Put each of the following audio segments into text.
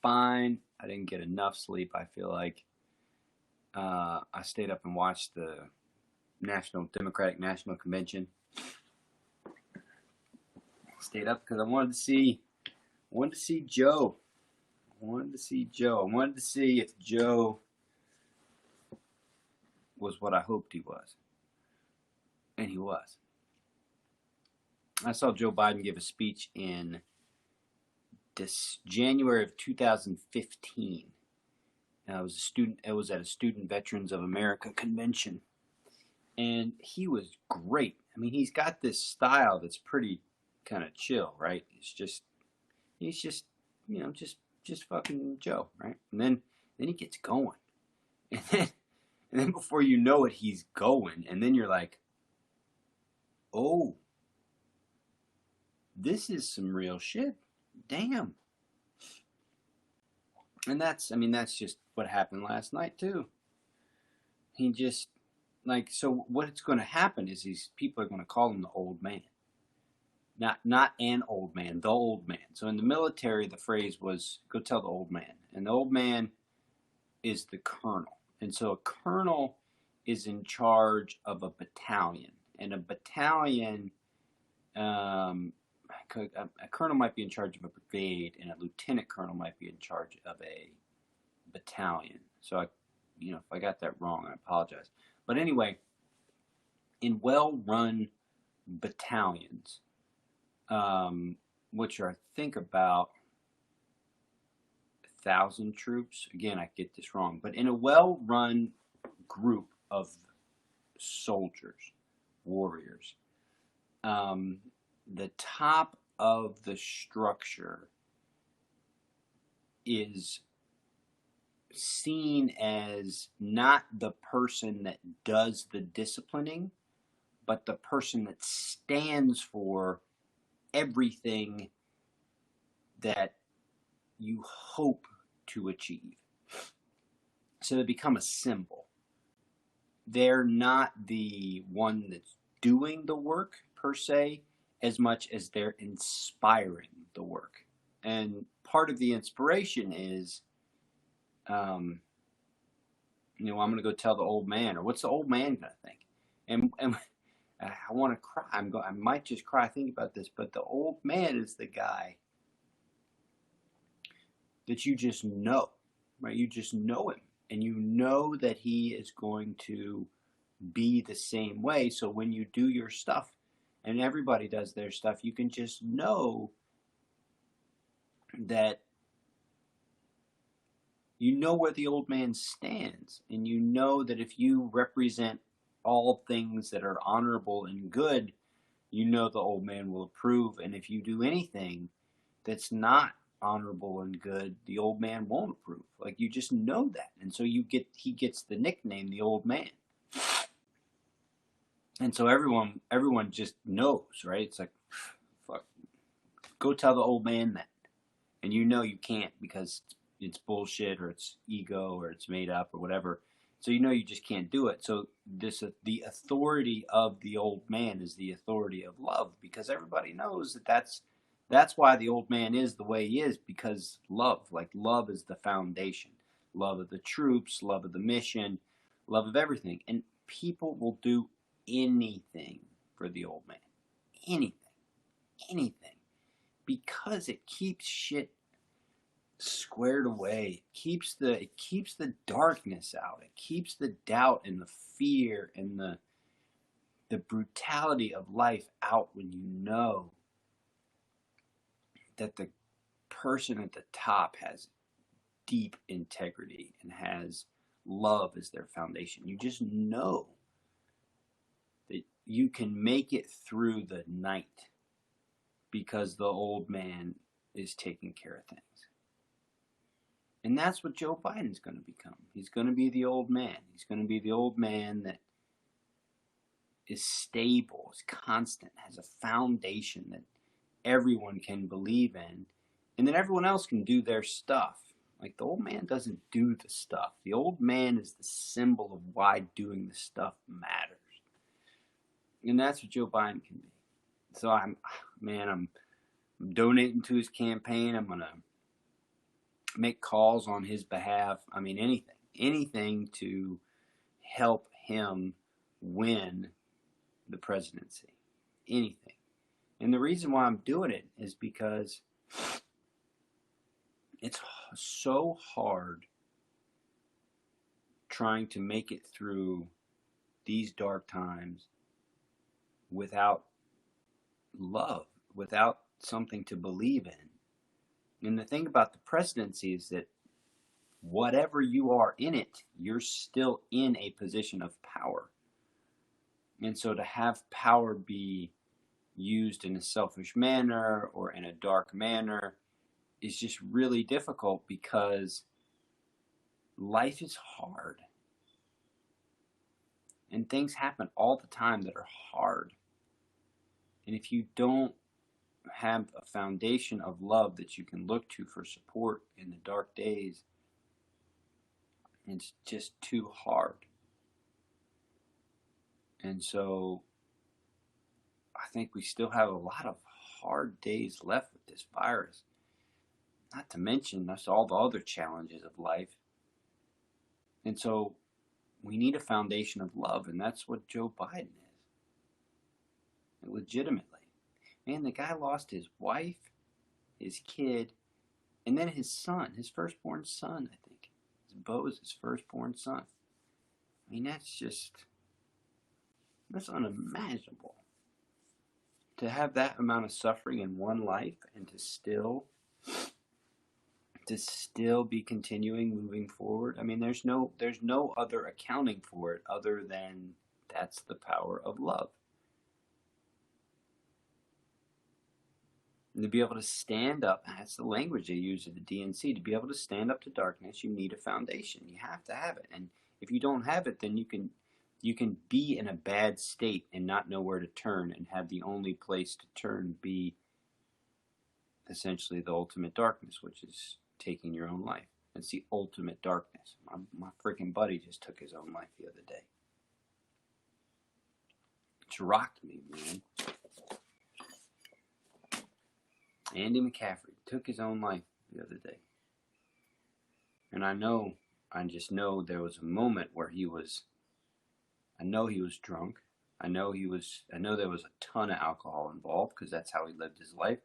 fine. I didn't get enough sleep. I feel like I stayed up and watched the Democratic National Convention. Stayed up because I wanted to see Joe. I wanted to see if Joe was what I hoped he was. And he was. I saw Joe Biden give a speech in January of 2015. I was a student. It was at a Student Veterans of America convention, and he was great. I mean, he's got this style that's pretty kind of chill, right? He's just fucking Joe, right? And then he gets going, and then before you know it, he's going, and then you're like, oh, this is some real shit. Damn. And that's just what happened last night too. He just, so what's going to happen is these people are going to call him the old man. Not an old man, the old man. So in the military, the phrase was, go tell the old man. And the old man is the colonel. And so a colonel is in charge of a battalion. And a battalion, a colonel might be in charge of a brigade, and a lieutenant colonel might be in charge of a battalion. So if I got that wrong, I apologize. But anyway, in well-run battalions, which are, I think, about 1,000 troops. Again, I get this wrong. But in a well-run group of soldiers, warriors, the top of the structure is seen as not the person that does the disciplining, but the person that stands for everything that you hope to achieve. So they become a symbol. They're not the one that's doing the work per se, as much as they're inspiring the work. And part of the inspiration is, I'm going to go tell the old man, or what's the old man going to think? And I want to cry. I might just cry thinking about this, but the old man is the guy that you just know, right? You just know him, and you know that he is going to be the same way. So when you do your stuff, and everybody does their stuff, you can just know that you know where the old man stands, and you know that if you represent all things that are honorable and good, you know the old man will approve. And if you do anything that's not honorable and good, the old man won't approve. Like, you just know that. And so he gets the nickname the old man. And so everyone just knows, right? It's like, fuck, go tell the old man that. And you know you can't, because it's bullshit, or it's ego, or it's made up, or whatever. So you know you just can't do it. So the authority of the old man is the authority of love, because everybody knows that's why the old man is the way he is, because love is the foundation. Love of the troops, love of the mission, love of everything. And people will do anything for the old man. Anything. Because it keeps shit squared away. It keeps the darkness out. It keeps the doubt and the fear and the brutality of life out, when you know that the person at the top has deep integrity and has love as their foundation. You just know that you can make it through the night because the old man is taking care of things. And that's what Joe Biden's going to become. He's going to be the old man. He's going to be the old man that is stable, is constant, has a foundation that everyone can believe in, and then everyone else can do their stuff. Like, the old man doesn't do the stuff. The old man is the symbol of why doing the stuff matters. And that's what Joe Biden can be. So I'm donating to his campaign. I'm make calls on his behalf. I mean, anything to help him win the presidency, anything. And the reason why I'm doing it is because it's so hard trying to make it through these dark times without love, without something to believe in. And the thing about the presidency is that whatever you are in it, you're still in a position of power. And so to have power be used in a selfish manner or in a dark manner is just really difficult, because life is hard. And things happen all the time that are hard. And if you don't have a foundation of love that you can look to for support in the dark days, it's just too hard. And so I think we still have a lot of hard days left with this virus. Not to mention that's all the other challenges of life. And so we need a foundation of love, and that's what Joe Biden is. Legitimately. Man, the guy lost his wife, his kid, and then his son, his firstborn son, I think. Bo is his firstborn son. I mean, that's unimaginable. To have that amount of suffering in one life and to still be continuing moving forward. I mean, there's no other accounting for it other than that's the power of love. And to be able to stand up, that's the language they use at the DNC, to be able to stand up to darkness, you need a foundation. You have to have it. And if you don't have it, then you can be in a bad state and not know where to turn, and have the only place to turn be essentially the ultimate darkness, which is taking your own life. It's the ultimate darkness. My freaking buddy just took his own life the other day. It's rocked me, man. Andy McCaffrey took his own life the other day. And I just know there was a moment where I know he was drunk. I know there was a ton of alcohol involved, because that's how he lived his life.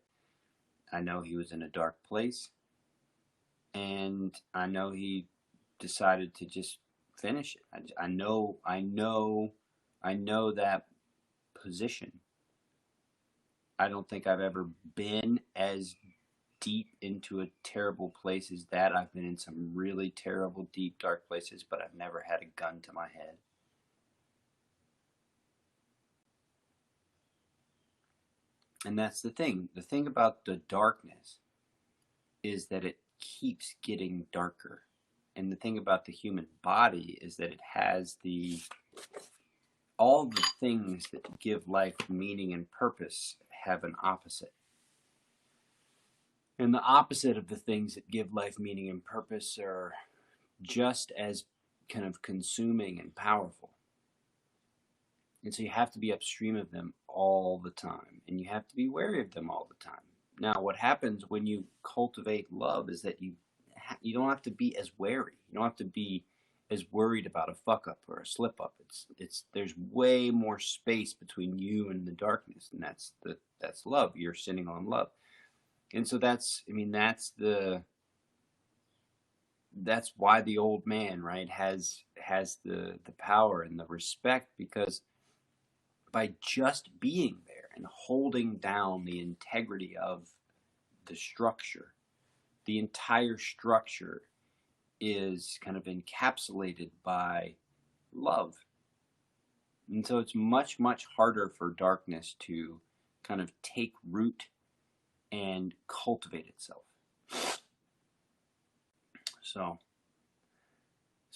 I know he was in a dark place. And I know he decided to just finish it. I know that position. I don't think I've ever been as deep into a terrible place as that. I've been in some really terrible, deep, dark places, but I've never had a gun to my head. And that's the thing. The thing about the darkness is that it keeps getting darker. And the thing about the human body is that it has all the things that give life meaning and purpose have an opposite. And the opposite of the things that give life meaning and purpose are just as kind of consuming and powerful. And so you have to be upstream of them all the time, and you have to be wary of them all the time. Now, what happens when you cultivate love is that you don't have to be as wary. You don't have to be as worried about a fuck up or a slip up. There's way more space between you and the darkness, and that's love. You're sitting on love. And so that's why the old man, right, has the power and the respect, because by just being there and holding down the integrity of the structure, the entire structure is kind of encapsulated by love. And so it's much, much harder for darkness to kind of take root and cultivate itself. So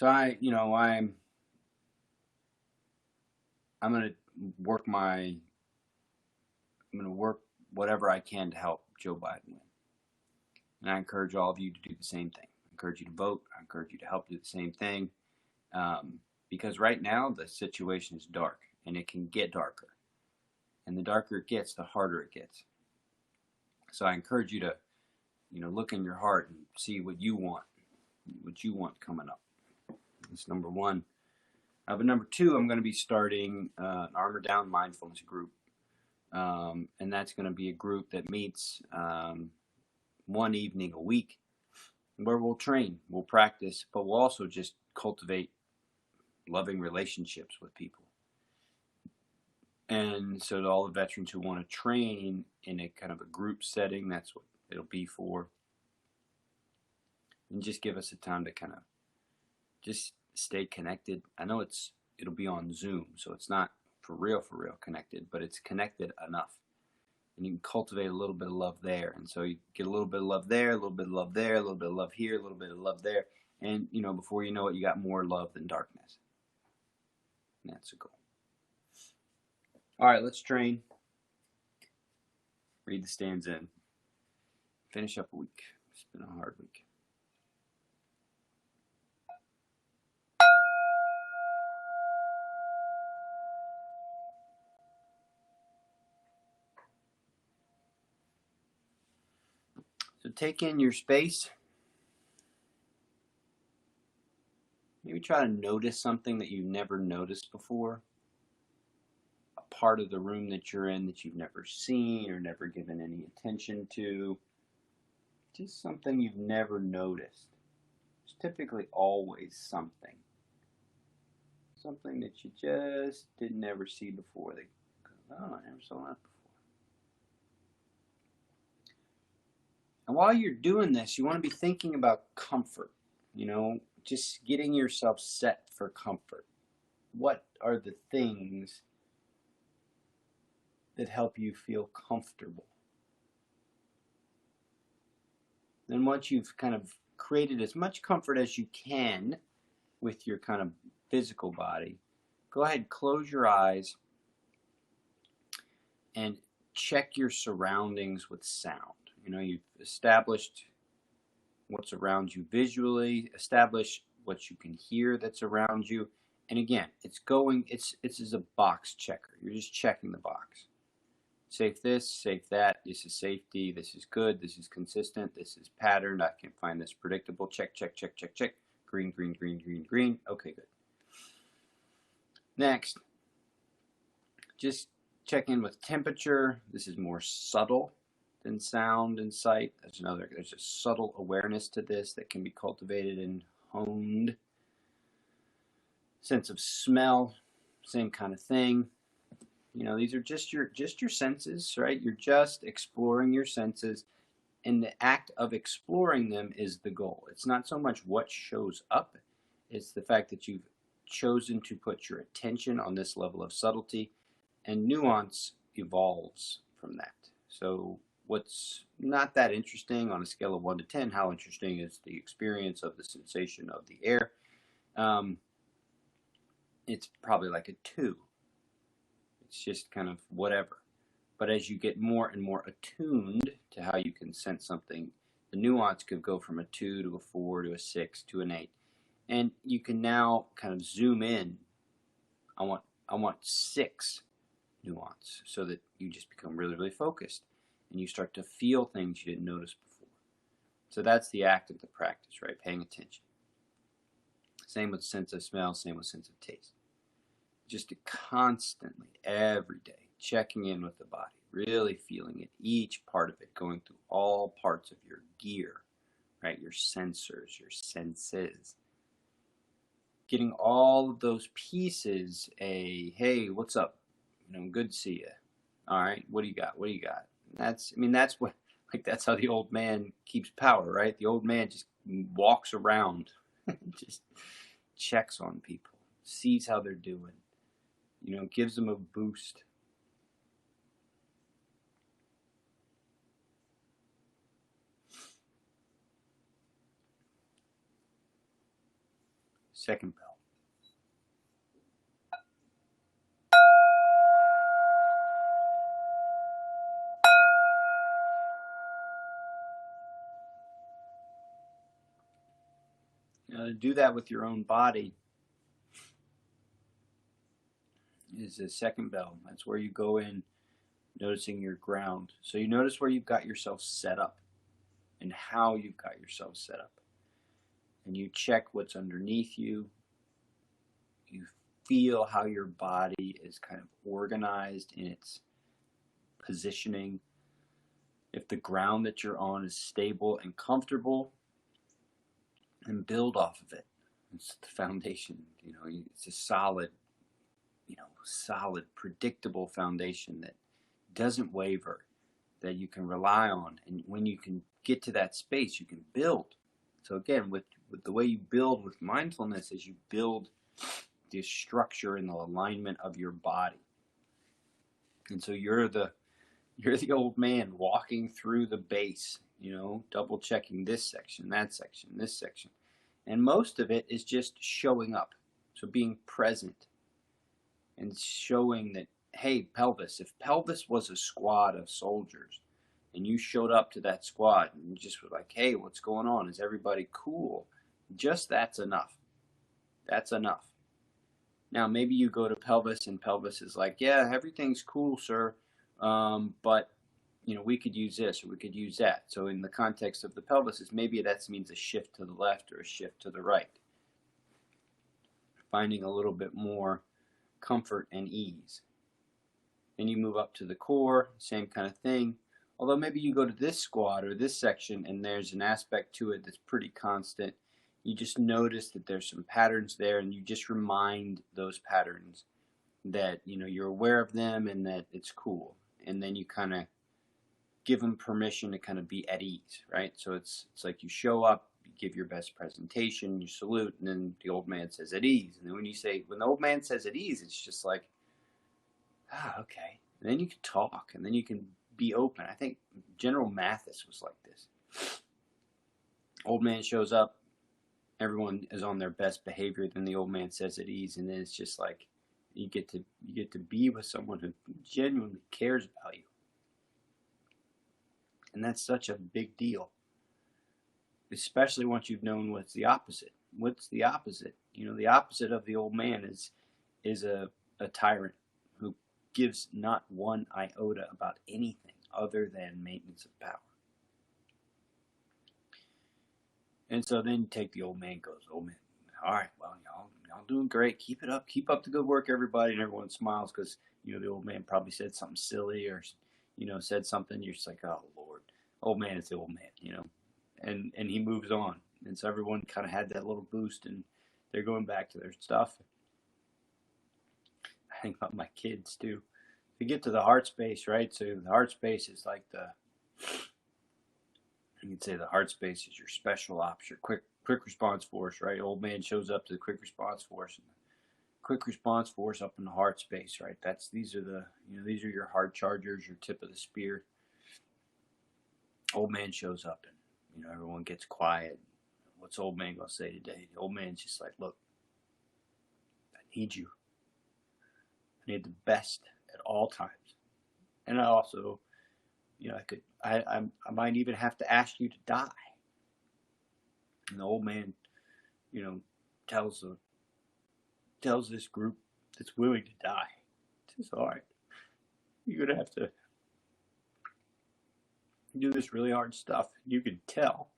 I'm going to work whatever I can to help Joe Biden win. And I encourage all of you to do the same thing. I encourage you to vote. I encourage you to help do the same thing. Because right now the situation is dark, and it can get darker. And the darker it gets, the harder it gets. So I encourage you to, look in your heart and see what you want coming up. That's number one. But number two, I'm going to be starting an Armor Down mindfulness group. And that's going to be a group that meets one evening a week where we'll train, we'll practice, but we'll also just cultivate loving relationships with people. And so to all the veterans who want to train in a kind of a group setting, that's what it'll be for. And just give us a time to kind of just stay connected. I know it'll be on Zoom, so it's not for real connected, but it's connected enough. And you can cultivate a little bit of love there. And so you get a little bit of love there, a little bit of love there, a little bit of love here, a little bit of love there. And, before you know it, you got more love than darkness. And that's the goal. All right, let's train. Read the stanza in. Finish up a week. It's been a hard week. So take in your space. Maybe try to notice something that you've never noticed before. A part of the room that you're in that you've never seen or never given any attention to. Just something you've never noticed. It's typically always something. Something that you just didn't ever see before. Oh, I never saw that before. And while you're doing this, you want to be thinking about comfort, just getting yourself set for comfort. What are the things that help you feel comfortable? Then once you've kind of created as much comfort as you can with your kind of physical body, go ahead, close your eyes and check your surroundings with sound. You've established what's around you visually, establish what you can hear that's around you. And again, it's a box checker. You're just checking the box. Safe this, safe that, this is safety, this is good, this is consistent, this is patterned, I can find this predictable, check, check, check, check, check, green, green, green, green, green, okay, good. Next, just check in with temperature. This is more subtle than sound and sight. There's a subtle awareness to this that can be cultivated and honed. Sense of smell, same kind of thing. These are just your senses, right? You're just exploring your senses, and the act of exploring them is the goal. It's not so much what shows up, it's the fact that you've chosen to put your attention on this level of subtlety, and nuance evolves from that. So what's not that interesting on a scale of 1 to 10, how interesting is the experience of the sensation of the air? It's probably like a 2. It's just kind of whatever. But as you get more and more attuned to how you can sense something, the nuance could go from a 2 to a 4 to a 6 to an 8. And you can now kind of zoom in. I want 6 nuance, so that you just become really, really focused. And you start to feel things you didn't notice before. So that's the act of the practice, right? Paying attention. Same with sense of smell, same with sense of taste. Just to constantly, every day, checking in with the body, really feeling it, each part of it, going through all parts of your gear, right? Your sensors, your senses. Getting all of those pieces hey, what's up? Good to see you. All right, what do you got? What do you got? That's how the old man keeps power, right? The old man just walks around, just checks on people, sees how they're doing, gives them a boost. Second bell. To do that with your own body is the second bell. That's where you go in, noticing your ground. So you notice where you've got yourself set up. and how you've got yourself set up. And you check what's underneath you. You feel how your body is kind of organized in its positioning. If the ground that you're on is stable and comfortable, and build off of it. It's the foundation. It's a solid, predictable foundation that doesn't waver, that you can rely on. And when you can get to that space, you can build. So again, with the way you build with mindfulness is you build the structure and the alignment of your body. And so you're the old man walking through the base, double checking this section, that section, this section. And most of it is just showing up. So being present and showing that, hey, pelvis, if pelvis was a squad of soldiers and you showed up to that squad and you just were like, hey, what's going on? Is everybody cool? Just that's enough. That's enough. Now, maybe you go to pelvis and pelvis is like, yeah, everything's cool, sir. But, we could use this or we could use that. So in the context of the pelvis, maybe that means a shift to the left or a shift to the right. Finding a little bit more comfort and ease. Then you move up to the core, same kind of thing. Although maybe you go to this squad or this section and there's an aspect to it that's pretty constant. You just notice that there's some patterns there and you just remind those patterns that, you're aware of them and that it's cool. And then you kind of give them permission to kind of be at ease, right? So it's like you show up, you give your best presentation, you salute, and then the old man says at ease. And then when the old man says at ease, it's just like, okay. And then you can talk, and then you can be open. I think General Mathis was like this. Old man shows up, everyone is on their best behavior, then the old man says at ease, and then it's just like you get to be with someone who genuinely cares about you. And that's such a big deal, especially once you've known what's the opposite. What's the opposite? The opposite of the old man is a tyrant who gives not one iota about anything other than maintenance of power. And so then you take the old man, goes, old man, all right, well, y'all doing great. Keep it up. Keep up the good work, everybody. And everyone smiles because, the old man probably said something silly or, said something. You're just like, oh, Lord. Old man is the old man, and he moves on. And so everyone kind of had that little boost and they're going back to their stuff. I think about my kids too. You get to the heart space, right? So the heart space is like you can say the heart space is your special ops, your quick response force, right? Old man shows up to the quick response force. And the quick response force up in the heart space, right? These are your heart chargers, your tip of the spear. Old man shows up and, everyone gets quiet. What's old man going to say today? The old man's just like, look, I need you. I need the best at all times. And I also, I might even have to ask you to die. And the old man, tells this group that's willing to die, it's all right. You're going to have to do this really hard stuff. You can tell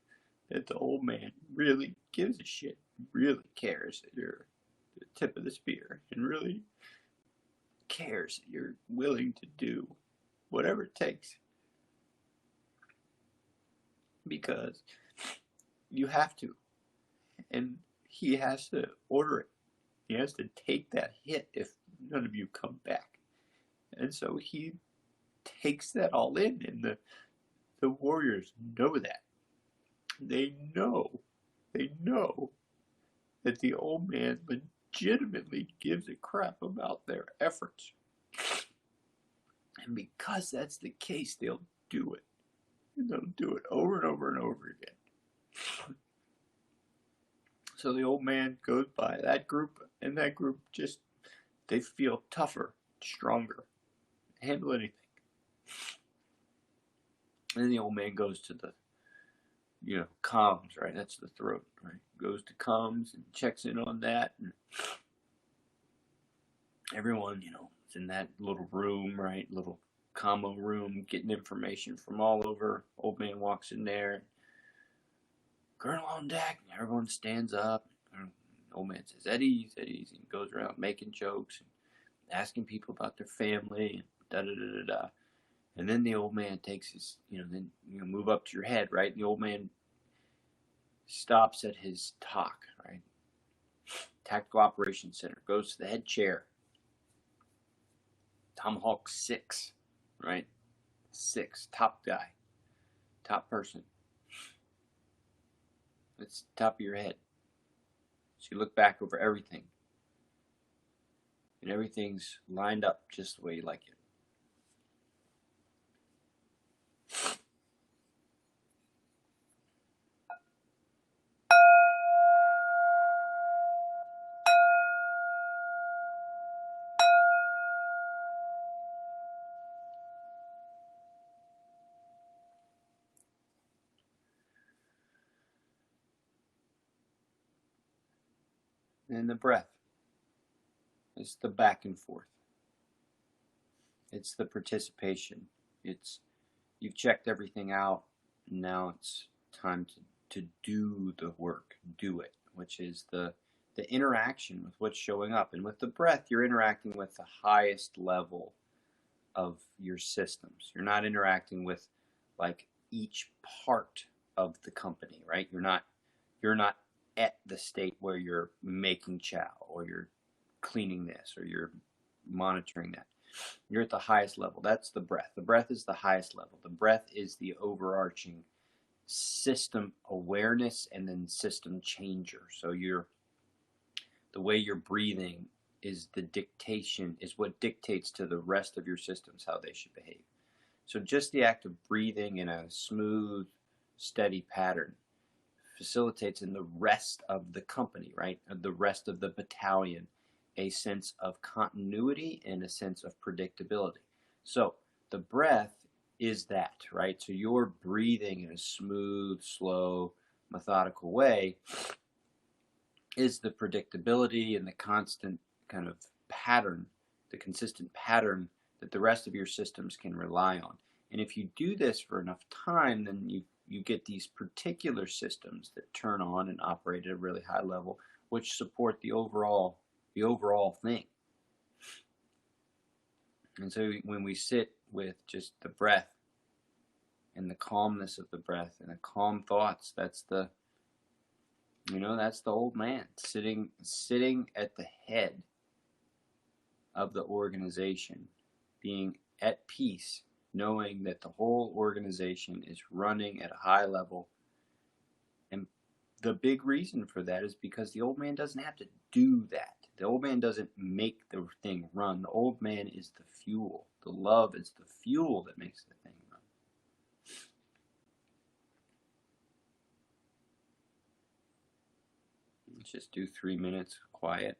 that the old man really gives a shit, really cares that you're the tip of the spear, and really cares that you're willing to do whatever it takes. Because you have to. And he has to order it. He has to take that hit if none of you come back. And so he takes that all in, and the warriors know that. They know that the old man legitimately gives a crap about their efforts. And because that's the case, they'll do it. And they'll do it over and over and over again. So the old man goes by that group, and that group just, they feel tougher, stronger, handle anything. And then the old man goes to the, comms, right? That's the throat, right? Goes to comms and checks in on that. And everyone, is in that little room, right? Little commo room, getting information from all over. Old man walks in there. Colonel on deck. And everyone stands up. And the old man says, at ease, at ease. And goes around making jokes and asking people about their family and da-da-da-da-da. And then the old man takes his, then move up to your head, right? And the old man stops at his TOC, right? Tactical Operations Center, goes to the head chair. Tomahawk 6, right? 6, top guy, top person. It's the top of your head. So you look back over everything, and everything's lined up just the way you like it. And the breath. It's the back and forth. It's the participation. It's you've checked everything out. Now it's time to do the work, do it, which is the interaction with what's showing up. And with the breath, you're interacting with the highest level of your systems. You're not interacting with like each part of the company, right? You're not at the state where you're making chow or you're cleaning this or you're monitoring that. You're at the highest level. That's the breath. The breath is the highest level. The breath is the overarching system awareness and then system changer. So the way you're breathing is what dictates to the rest of your systems how they should behave. So just the act of breathing in a smooth, steady pattern facilitates in the rest of the company, right? The rest of the battalion, a sense of continuity and a sense of predictability. So the breath is that, right? So you're breathing in a smooth, slow, methodical way is the predictability and the constant kind of pattern, the consistent pattern that the rest of your systems can rely on. And if you do this for enough time, then you get these particular systems that turn on and operate at a really high level, which support the overall thing. And so when we sit with just the breath and the calmness of the breath and the calm thoughts, that's the old man sitting at the head of the organization, being at peace, knowing that the whole organization is running at a high level. And the big reason for that is because the old man doesn't have to do that. The old man doesn't make the thing run. The old man is the fuel. The love is the fuel that makes the thing run. Let's just do 3 minutes quiet.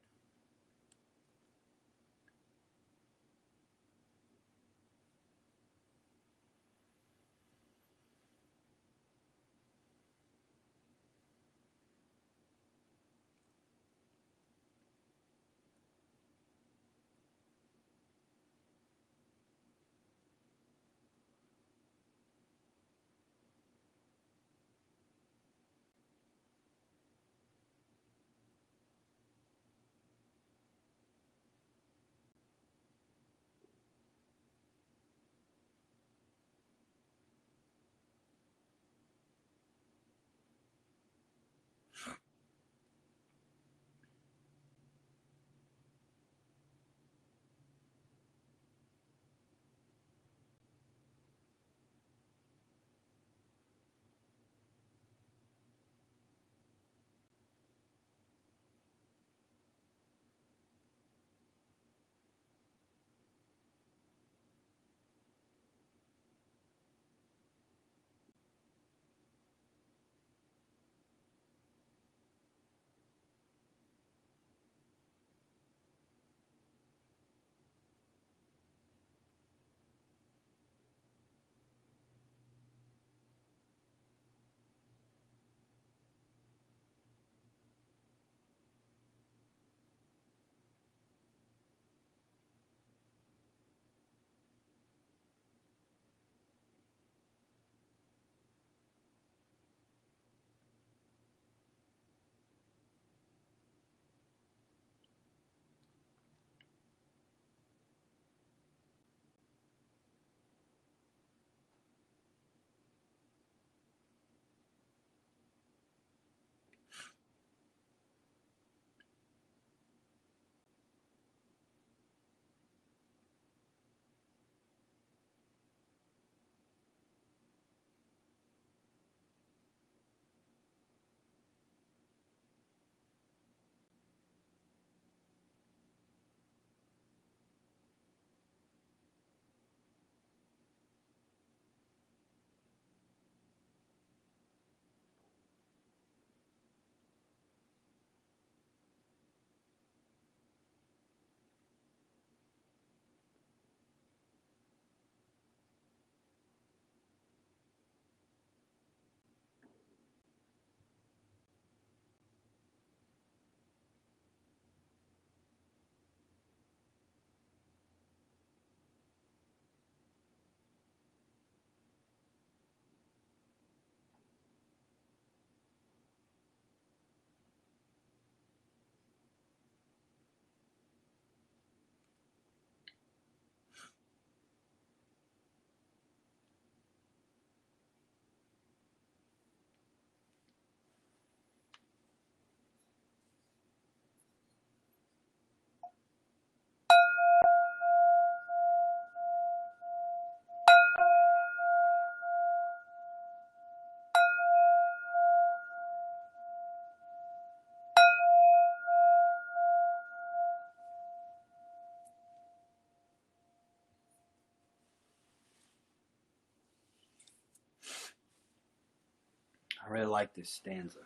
really like this stanza,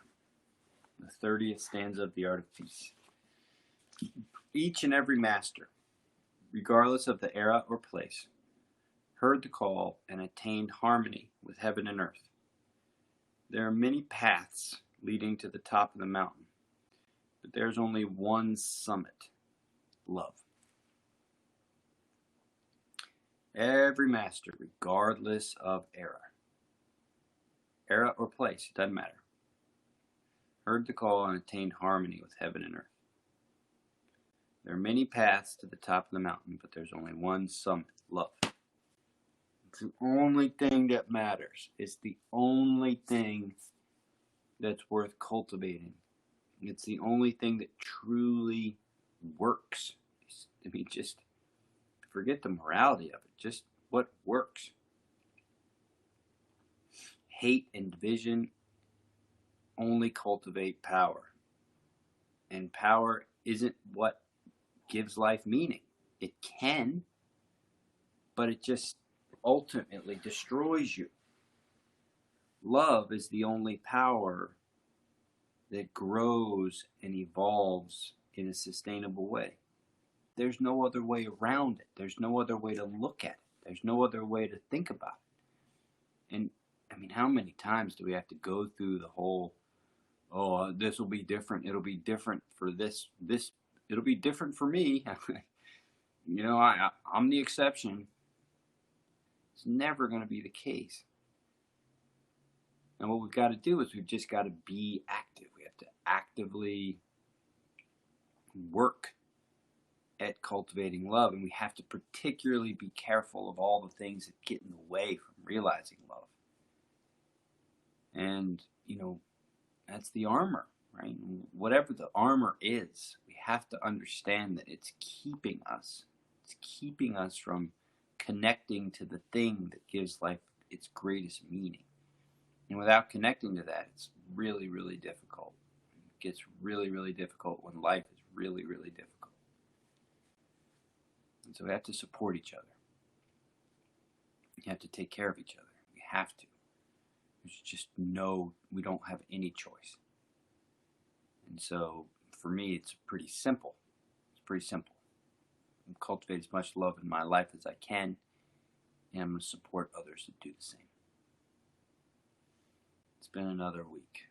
the 30th stanza of The Art of Peace. Each and every master, regardless of the era or place, heard the call and attained harmony with heaven and earth. There are many paths leading to the top of the mountain, but there's only one summit, love. Every master, regardless of era or place, it doesn't matter, heard the call and attained harmony with heaven and earth. There are many paths to the top of the mountain, but there's only one summit, love. It's the only thing that matters. It's the only thing that's worth cultivating. It's the only thing that truly works. I mean, just forget the morality of it. Just what works. Hate and division only cultivate power. And power isn't what gives life meaning. It can, but it just ultimately destroys you. Love is the only power that grows and evolves in a sustainable way. There's no other way around it. There's no other way to look at it. There's no other way to think about it. And I mean, how many times do we have to go through the whole, this will be different. It'll be different for this. It'll be different for me. You know, I'm the exception. It's never going to be the case. And what we've got to do is we've just got to be active. We have to actively work at cultivating love, and we have to particularly be careful of all the things that get in the way from realizing love. And, you know, that's the armor, right? Whatever the armor is, we have to understand that it's keeping us. It's keeping us from connecting to the thing that gives life its greatest meaning. And without connecting to that, it's really, really difficult. It gets really, really difficult when life is really, really difficult. And so we have to support each other. We have to take care of each other. We have to. There's just we don't have any choice. And so for me, it's pretty simple. It's pretty simple. I'm cultivate as much love in my life as I can, and I'm going to support others to do the same. It's been another week.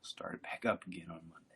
Started back up again on Monday.